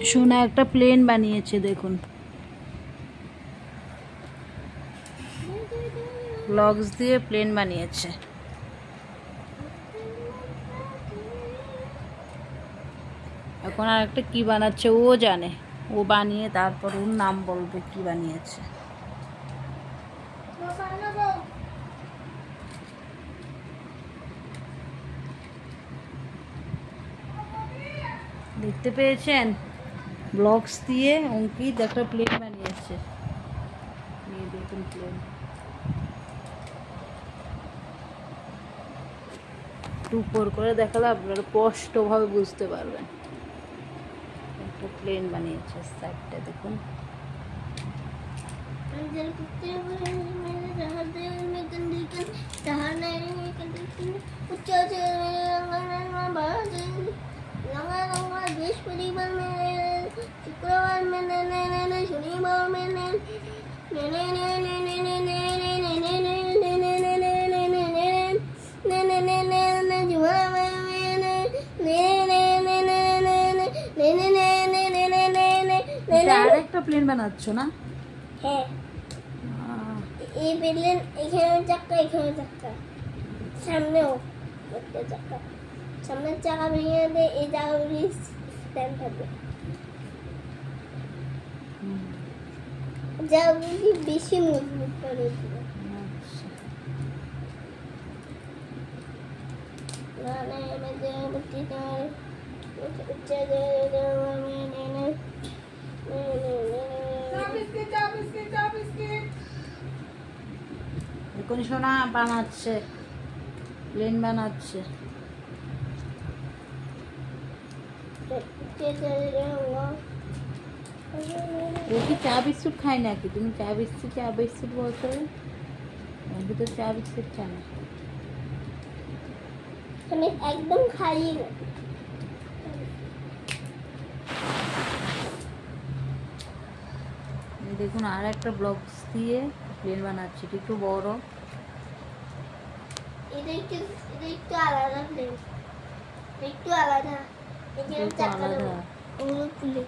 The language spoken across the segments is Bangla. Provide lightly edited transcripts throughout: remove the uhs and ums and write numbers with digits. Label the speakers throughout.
Speaker 1: সোনা একটা প্লেন বানিয়েছে দেখুন, ব্লকস দিয়ে প্লেন বানিয়েছে। এখন আর একটা কি বানাচ্ছে ও জানে, ও বানিয়ে তারপর ওর নাম বলবে কি বানিয়েছে। দেখতে পেয়েছেন, ব্লকস দিয়ে অঙ্কিত একটা প্লেন বানিয়েছে। এই দেখুন প্লেন, একটু উপর করে দেখালে আপনারা স্পষ্টভাবে বুঝতে পারবেন। একটা প্লেন বানিয়েছে, সাইডটা দেখুন। আর একটা প্লেন বানাচ্ছ না?
Speaker 2: হ্যাঁ, এই প্লেন এখানে চাকা, এখানে চাকা, সামনেও একটা চাকা, সামনের চাকা ভেঙে দিয়ে এই জায়গাগুলি স্ট্যান্ড থাকবে। জায়গাগুলি বেশি মজবুত করে দিবে।
Speaker 1: এখন সোনা বানাচ্ছে, প্লেন বানাচ্ছে। ও কি চা বিস্কুট খায় নাকি? তুমি চা বিস্কুট বলছো, আমি তো চা বিস্কুট খাই না।
Speaker 2: আমি একদম খাই না।
Speaker 1: দেখুন আর একটা ব্লকস দিয়ে প্লেন বানাচ্ছে, এটা একটু বড়।
Speaker 2: এটা একটু আলাদা প্লেন, একটু আলাদা। আলাদা ওগুলো তুলে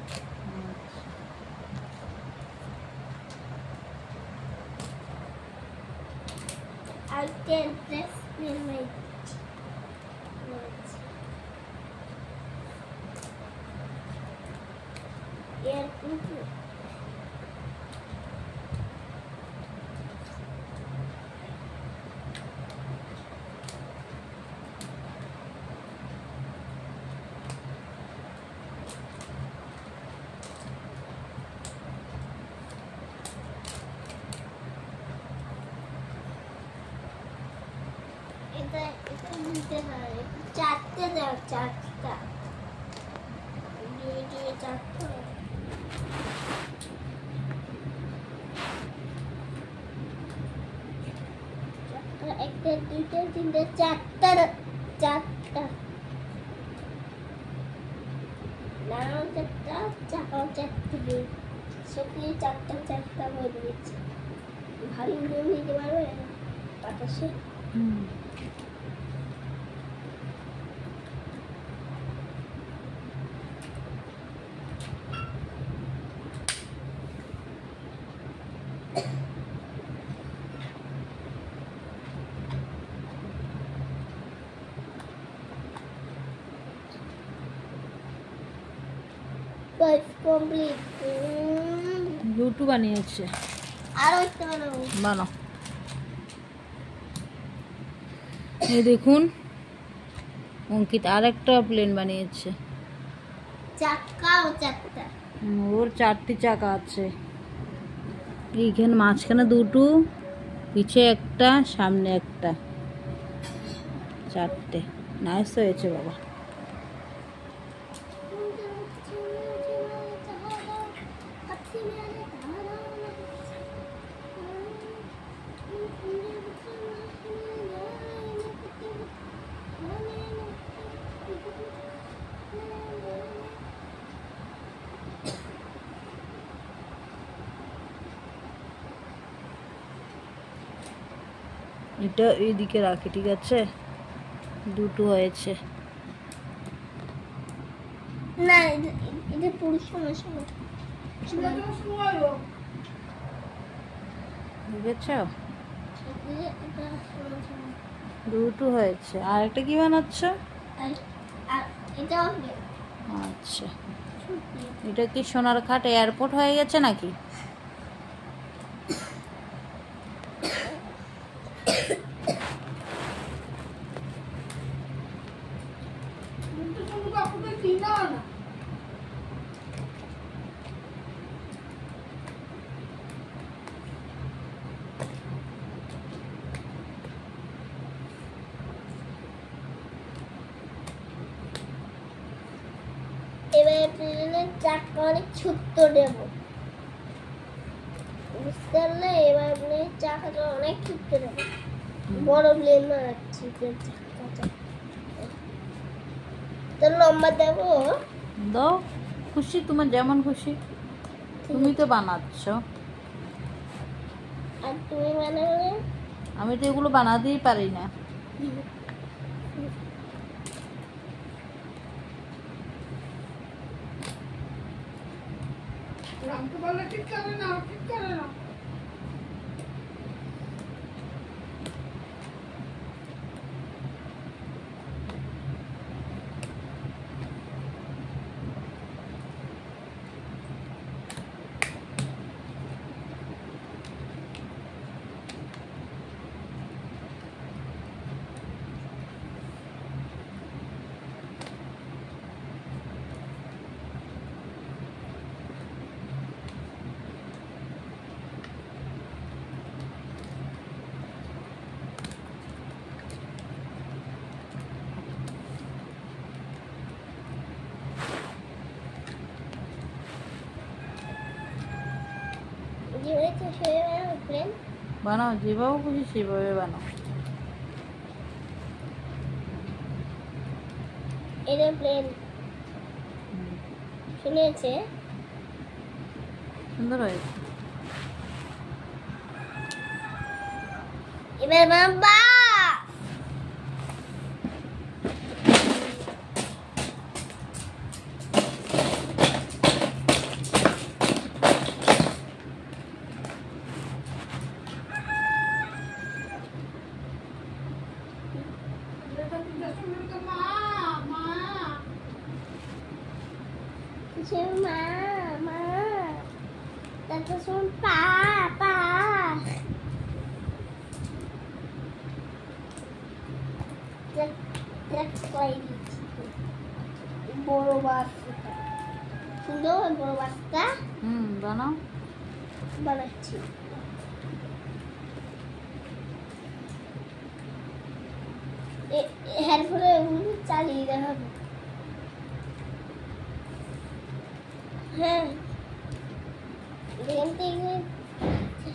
Speaker 2: I can press my চারটে দাও, চারটা একটা, দুইটা, তিনটা, চারটা, চারটা নাও, চারটা চাকাও, চারটে সত্যি চারটা চারটা বলে দিচ্ছে। ভারী ওজন নিতে পারবে বাতাসে।
Speaker 1: ব্লুটু বানিয়েছে,
Speaker 2: আরো একটা বানাও।
Speaker 1: এই দেখুন অঙ্কিত আর একটা প্লেন বানিয়েছে,
Speaker 2: চাকাও চারটা।
Speaker 1: ওর চারটি চাকা আছে, এইখানে মাঝখানে দুটো, পিছে একটা, সামনে একটা, চারটে। নাইস হয়েছে বাবা। এটা এইদিকে রাখি, ঠিক আছে? দুটো হয়েছে।
Speaker 2: না এটা পুরো সময়
Speaker 1: বুঝেছ? দুটো হয়েছে। আর একটা কি বানাচ্ছ? আচ্ছা, এটা কি সোনার খাট এয়ারপোর্ট হয়ে গেছে নাকি?
Speaker 2: এবার প্লেনের চাকা অনেক ছোট্ট দেবো, বুঝতে পারলে? এবার প্লেনের চাকাটা অনেক ছোট্ট দেবো, বড় প্লেন বানাচ্ছি। চাকাটা তো লম্বা দেবো।
Speaker 1: দাও, খুশি, তোমার যেমন খুশি। তুমি তো বানাচ্ছ।
Speaker 2: আর তুমি বানাবে?
Speaker 1: আমি তো এগুলো বানাতেই পারি না। বানাও, যেভাবে খুশি সেভাবে বানাও।
Speaker 2: এরোপ্লেন শুনেছে,
Speaker 1: সুন্দর হয়েছে।
Speaker 2: এবার বাবা মা মা, তারপর শুন পা পা, বড় বাসটা সুন্দর, বড় বাসটা
Speaker 1: বানাও।
Speaker 2: বানাচ্ছি। এর ফলে ওগুলো চালিয়ে দেখাবো। হ্যাঁ,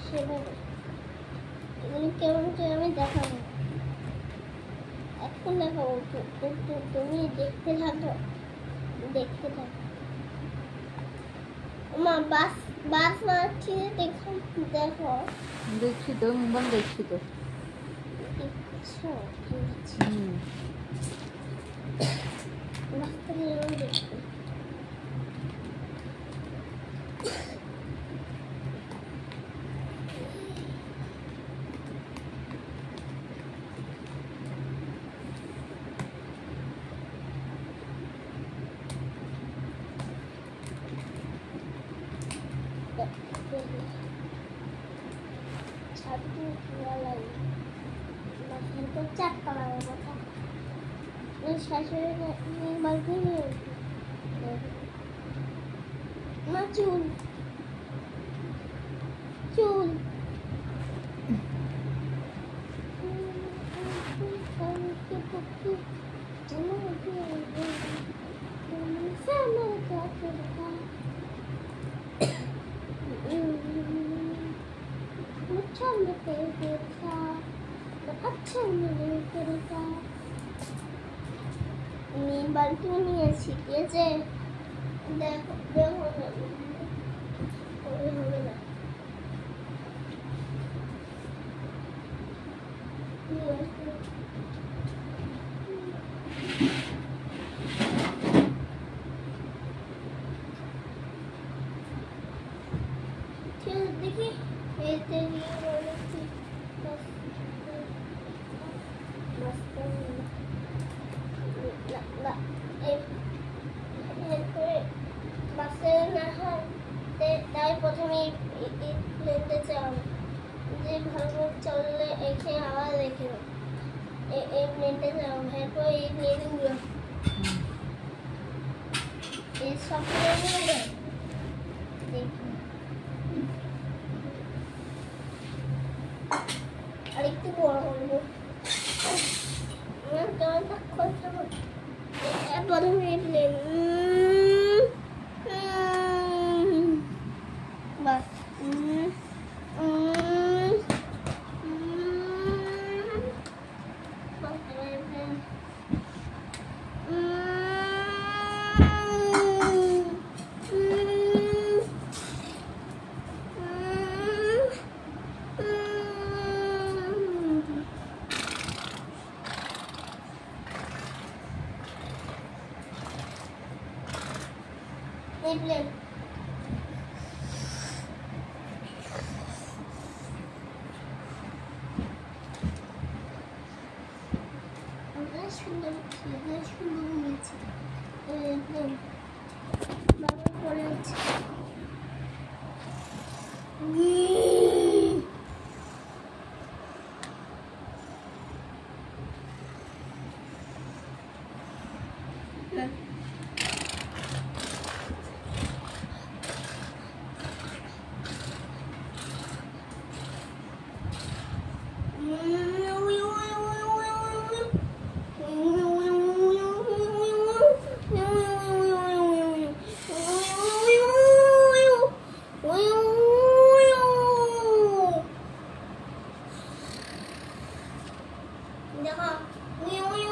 Speaker 2: সেভাবে এগুলো কেমন করে আমি দেখাবো, এখন দেখাবো। তুমি দেখতে থাকো, দেখতে থাকো। মা বাস বাস মারছি, দেখো দেখো।
Speaker 1: দেখছি তো, মোবাইল দেখছি তো।
Speaker 2: দেখছো? ঠিক আছে, বাসটা নিয়েও দেখো। চুল চুল বালতি নিয়েছি, ঠিক আছে? দেখো দেখো, হবে না। বাসে না হয় তাই প্রথমে এই প্লেনটা চালাবো যে ভালো চললে এখানে আবার দেখে এই প্লেনটা চালাবো এরপর এই প্লেনগুলো এই সব প্লেনগুলো দেখি আর একটু বড় করবো কেমন থাক করতে হবে প্রথমে এই প্লেন বাস এই প্লেন সুন্দর সুন্দর নিয়েছে প্লেন বাবা পড়ে আছে দেখো